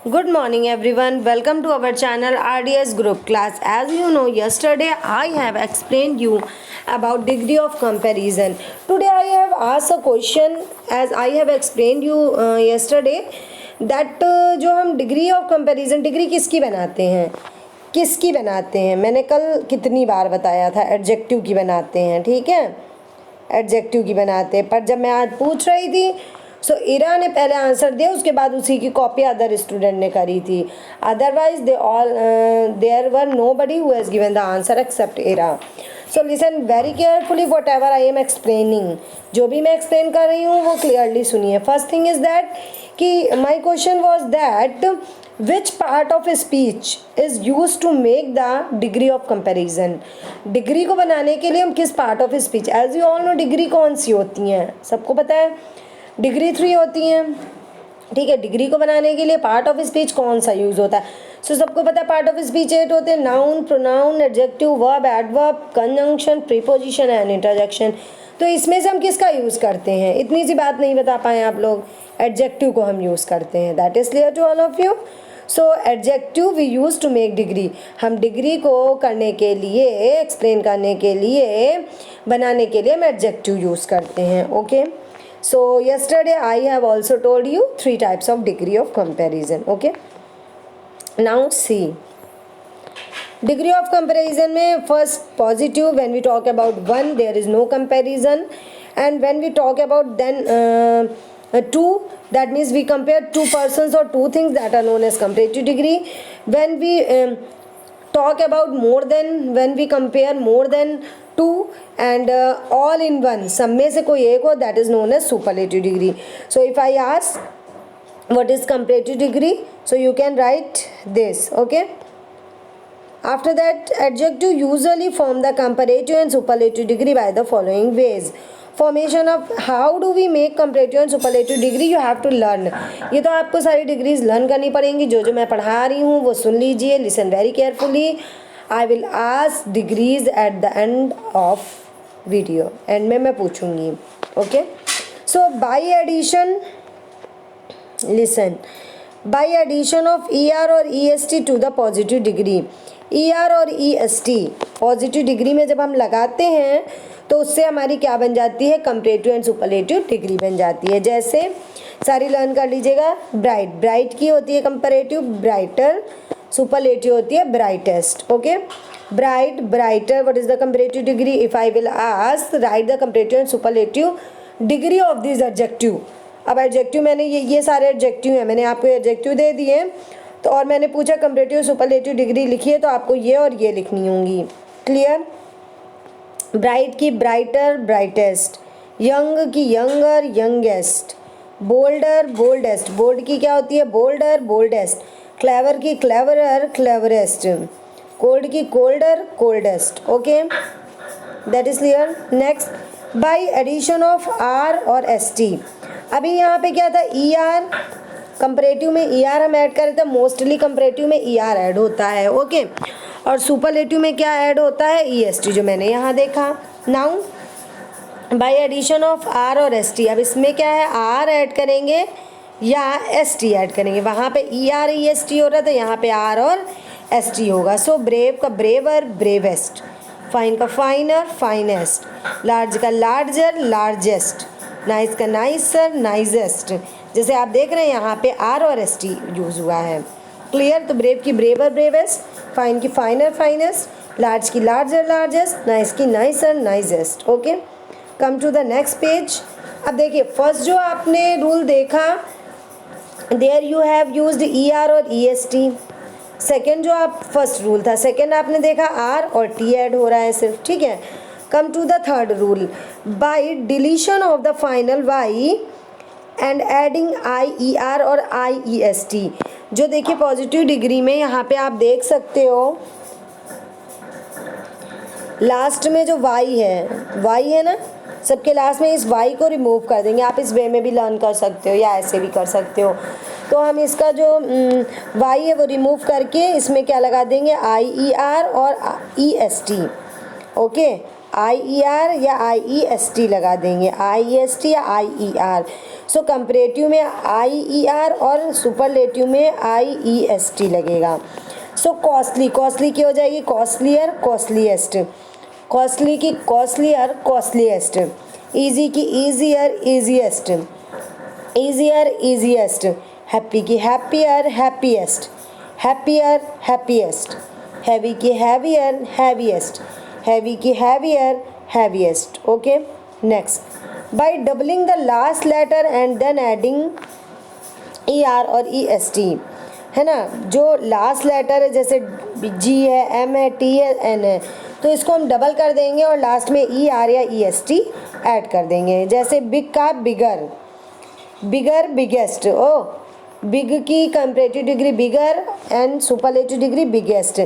Good morning everyone. Welcome to our channel RDS Group Class. As you know, yesterday I have explained you about degree of comparison. Today I have asked a question as I have explained you yesterday that जो हम degree of comparison degree किसकी बनाते हैं मैंने कल कितनी बार बताया था एडजेक्टिव की बनाते हैं, ठीक है, एडजेक्टिव की बनाते हैं। पर जब मैं आज पूछ रही थी सो इरा ने पहले आंसर दिया, उसके बाद उसी की कॉपी अदर स्टूडेंट ने करी थी। Otherwise there were nobody who has given the answer except Ira. So listen very carefully whatever I am explaining. जो भी मैं एक्सप्लेन कर रही हूँ वो क्लियरली सुनिए। फर्स्ट थिंग इज दैट कि my question was that which part of speech is use to make the degree of comparison. Degree को बनाने के लिए हम किस part of speech, as you all know degree कौन सी होती हैं, सबको पता है डिग्री 3 होती हैं, ठीक है। डिग्री को बनाने के लिए पार्ट ऑफ स्पीच कौन सा यूज़ होता है, सो सबको पता है पार्ट ऑफ स्पीच 8 होते हैं, noun, pronoun, adjective, verb, adverb, conjunction, preposition and interjection. तो इसमें से हम किसका यूज़ करते हैं, इतनी सी बात नहीं बता पाए आप लोग, एडजेक्टिव को हम यूज़ करते हैं। That is clear to all of you. So adjective we use to make degree. हम डिग्री को करने के लिए, एक्सप्लेन करने के लिए, बनाने के लिए हम एडजेक्टिव यूज़ करते हैं, okay. So yesterday I have also told you 3 types of degree of comparison, okay. Now see, degree of comparison में first positive, when we talk about 1 there is no comparison, and when we talk about then 2, that means we compare 2 persons or 2 things, that are known as comparative degree. When we talk about more than, when we compare more than 2 and all in one, सब में से कोई एक हो, that is known as superlative degree. So if I ask what is comparative degree, so you can write this, okay. After that, adjective usually form the comparative and superlative degree by the following ways. Formation of how do we make comparative and superlative degree, you have to learn. ये तो आपको सारी degrees learn करनी पड़ेंगी, जो मैं पढ़ा रही हूँ वो सुन लीजिए, listen very carefully. I will ask degrees at the end of video, end में मैं पूछूंगी, okay. So by addition, listen, by addition of E R और E S T to the positive degree. E R और E S T positive degree में जब हम लगाते हैं तो उससे हमारी क्या बन जाती है, कंपैरेटिव एंड सुपरलेटिव डिग्री बन जाती है। जैसे सारी लर्न कर लीजिएगा, ब्राइट, ब्राइट की होती है कंपैरेटिव, ब्राइटर, सुपरलेटिव होती है brightest, okay. Bright, brighter, what is the comparative degree. If I will ask right the comparative and superlative degree of this adjective. अब एडजेक्टिव मैंने ये सारे एडजेक्टिव हैं, मैंने आपको एडजेक्टिव दे दिए तो, और मैंने पूछा कंपैरेटिव सुपरलेटिव डिग्री लिखिए, तो आपको ये और ये लिखनी होंगी, क्लियर। ब्राइट की ब्राइटर, ब्राइटेस्ट, यंग की younger, youngest, bolder, boldest, bold की क्या होती है, बोल्डर, बोल्डेस्ट, क्लेवर की क्लेवरर, क्लेवरेस्ट, कोल्ड की colder, coldest, okay, that is clear. Next, by addition of R और एस टी। अभी यहाँ पे क्या था, ई आर, कंपैरेटिव में ई आर हम ऐड कर रहे थे, मोस्टली कंपैरेटिव में ई आर ऐड होता है, ओके। और सुपरलेटिव में क्या ऐड होता है, ई एस टी, जो मैंने यहाँ देखा। Now by addition of R और एस टी, अब इसमें क्या है, आर ऐड करेंगे या एस टी ऐड करेंगे। वहाँ पे E R E S T हो रहा था, यहाँ पे आर और एस टी होगा। सो ब्रेव का ब्रेवर, ब्रेवेस्ट, फाइन का फाइनर, फाइनेस्ट, लार्ज का लार्जर, लार्जेस्ट, नाइस का नाइसर, नाइजेस्ट। जैसे आप देख रहे हैं यहाँ पे आर और एस टी यूज़ हुआ है, क्लियर। तो ब्रेव की ब्रेवर, ब्रेवेस्ट, फाइन की फाइनर, फाइनेस्ट, लार्ज की लार्जर, लार्जेस्ट, नाइस की nicer, nicest, okay. Come to the next page. अब देखिए फर्स्ट जो आपने रूल देखा, there you have used E R और ई एस टी। सेकेंड जो आप फर्स्ट रूल था, सेकेंड आपने देखा आर और टी ऐड हो रहा है सिर्फ, ठीक है। Come to the third rule, by deletion of the final Y and adding I E R और आई ई एस टी। जो देखिए पॉजिटिव डिग्री में यहाँ पे आप देख सकते हो लास्ट में जो वाई है ना, सबके लास्ट में इस वाई को रिमूव कर देंगे। आप इस वे में भी लर्न कर सकते हो या ऐसे भी कर सकते हो। तो हम इसका जो वाई है वो रिमूव करके इसमें क्या लगा देंगे, आई ई आर और E S T, okay. IER या IEST लगा देंगे, IEST या IER। सो कंपैरेटिव में IER और सुपरलेटिव में IEST लगेगा। सो कॉस्टली, कॉस्टली की हो जाएगी कॉस्टलियर, कॉस्टलीएस्ट, कॉस्टली की कॉस्टलियर, कॉस्टलीएस्ट, ईजी की easier, easiest, easier, easiest, happy की happier, happiest, happier, happiest, heavy की हैवियर, हैवीएस्ट, हैवी की heavier, heaviest. Okay, next, by doubling the last letter and then adding ER और EST, है ना, जो last letter है जैसे G है, M है, T है, N है, तो इसको हम डबल कर देंगे और लास्ट में ER या EST ऐड कर देंगे। जैसे बिग का बिगर, बिगर, बिगेस्ट, ओ बिग की comparative degree bigger and superlative degree biggest,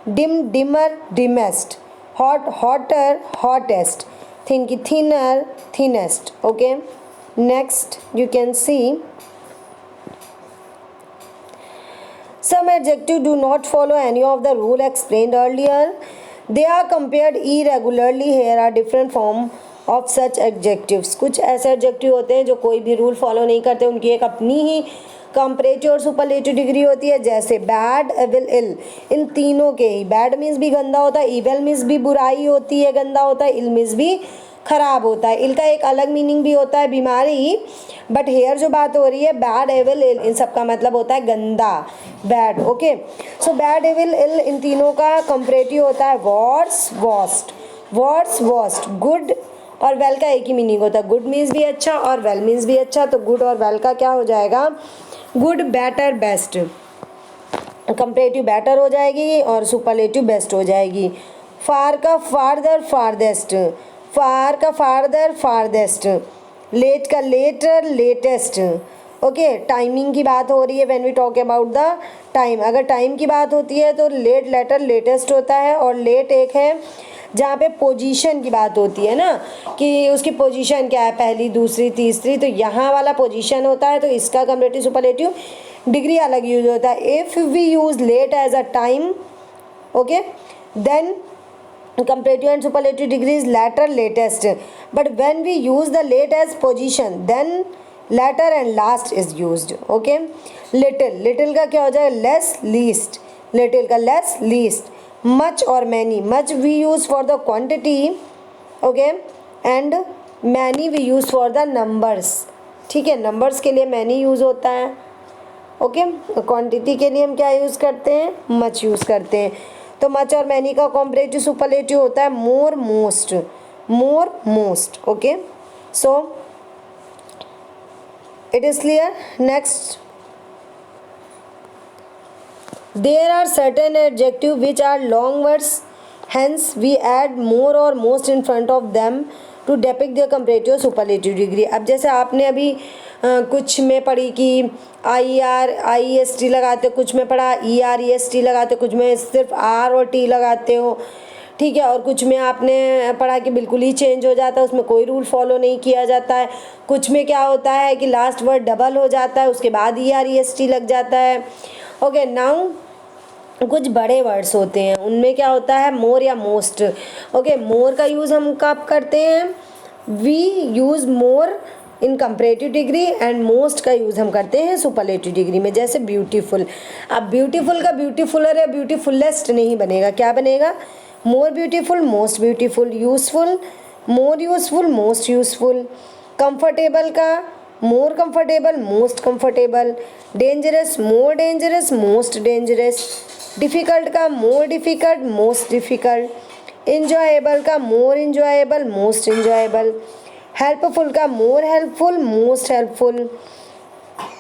dim, dimmer, dimmest, hot, hotter, hottest, thin की thinner, thinnest. Okay, next you can see some adjectives do not follow any of the rule explained earlier. They are compared irregularly. Here are different form of such adjectives. कुछ ऐसे adjective होते हैं जो कोई भी rule follow नहीं करते, उनकी एक अपनी ही कंपैरेटिव और सुपरलेटिव डिग्री होती है। जैसे बैड, एविल, इल, इन तीनों के ही बैड मीन्स भी गंदा होता है, इविल मीन्स भी बुराई होती है, गंदा होता है, इल मीन्स भी खराब होता है। इल का एक अलग मीनिंग भी होता है बीमारी, बट हेयर जो बात हो रही है बैड, एविल, इल, इन सब का मतलब होता है गंदा, bad. Okay, so bad, evil, ill, इन तीनों का कंपैरेटिव होता है worse, worst, worse, worst, good और वेल का एक ही मीनिंग होता है। गुड मीन्स भी अच्छा और वेल मीन्स भी अच्छा, तो गुड और वेल का क्या हो जाएगा, good, better, best. Comparative better हो जाएगी और सुपरलेटिव बेस्ट हो जाएगी। फार का फार्दर, फारदेस्ट, फार का फार्दर, फारदेस्ट, लेट का लेटर, लेटेस्ट। ओके, टाइमिंग की बात हो रही है when we talk about the time, अगर टाइम की बात होती है तो लेट, लेटर, लेटेस्ट होता है। और लेट एक है जहाँ पे पोजीशन की बात होती है ना, कि उसकी पोजीशन क्या है, पहली, दूसरी, तीसरी, तो यहाँ वाला पोजीशन होता है, तो इसका कंपैरेटिव सुपरलेटिव डिग्री अलग यूज होता है। If we use late as a time, okay, then comparative and superlative degree is latter, latest, but when we use the late as position then latter and last is used. Okay, little, little का क्या हो जाएगा, less, least, little का less, least, much और many, much we use for the quantity, okay, and many we use for the numbers। ठीक है, numbers के लिए many यूज़ होता है, ओके, क्वांटिटी के लिए हम क्या यूज़ करते हैं, मच यूज़ करते हैं। तो मच और मैनी का कॉम्परेटिव सुपरलेटिव होता है more, most, more, most. Okay, so it is clear. Next, there are certain adjective which are long words, hence we add more और most in front of them to depict their comparative superlative degree. अब जैसे आपने अभी कुछ में पढ़ी कि IER, IEST लगाते हो, कुछ में पढ़ा ER, EST लगाते हो, कुछ में सिर्फ R और T लगाते हो, ठीक है, और कुछ में आपने पढ़ा कि बिल्कुल ही चेंज हो जाता है, उसमें कोई रूल फॉलो नहीं किया जाता है। कुछ में क्या होता है कि लास्ट वर्ड डबल हो जाता है, उसके बाद ER, EST लग जाता है। ओके, नाउ कुछ बड़े वर्ड्स होते हैं, उनमें क्या होता है मोर या मोस्ट। ओके, मोर का यूज़ हम कब करते हैं, we use more in comparative degree and most का यूज़ हम करते हैं सुपरलेटिव डिग्री में। जैसे ब्यूटीफुल, अब ब्यूटीफुल का ब्यूटीफुलर या ब्यूटीफुलेस्ट नहीं बनेगा, क्या बनेगा, more beautiful, most beautiful, useful, more useful, most useful. Comfortable का more comfortable, most comfortable. Dangerous, more dangerous, most dangerous. Difficult का more difficult, most difficult. Enjoyable का more enjoyable, most enjoyable. Helpful का more helpful, most helpful.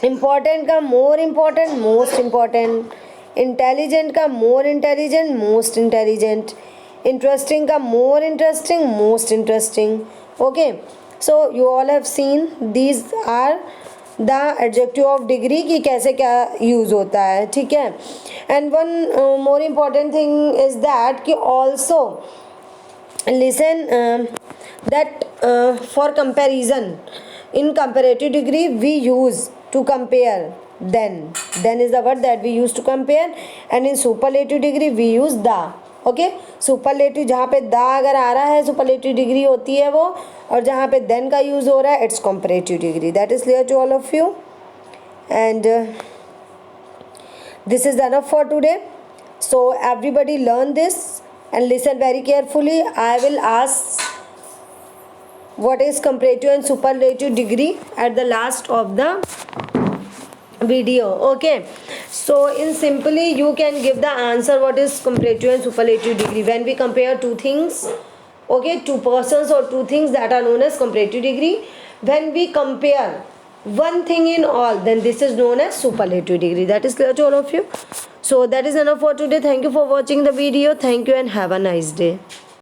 Important का more important, most important. Intelligent का more intelligent, most intelligent. Interesting का more interesting, most interesting. Okay, so you all have seen these are the adjective of degree की कैसे क्या use होता है, ठीक है। And one more important thing is that कि also listen that for comparison in comparative degree we use to compare, then is the word that we use to compare, and in superlative degree we use the, okay, superlative जहाँ पे the अगर आ रहा है superlative degree होती है वो, और जहाँ पे देन का यूज़ हो रहा है it's comparative degree. That is clear to all of you. And this is enough for today. So everybody learn this and listen very carefully. I will ask what is comparative and superlative degree at the last of the video. Okay, so in simply you can give the answer what is comparative and superlative degree when we compare two things. Okay, two persons or two things, that are known as comparative degree. When we compare one thing in all, then this is known as superlative degree. That is clear to all of you. So that is enough for today. Thank you for watching the video. Thank you and have a nice day.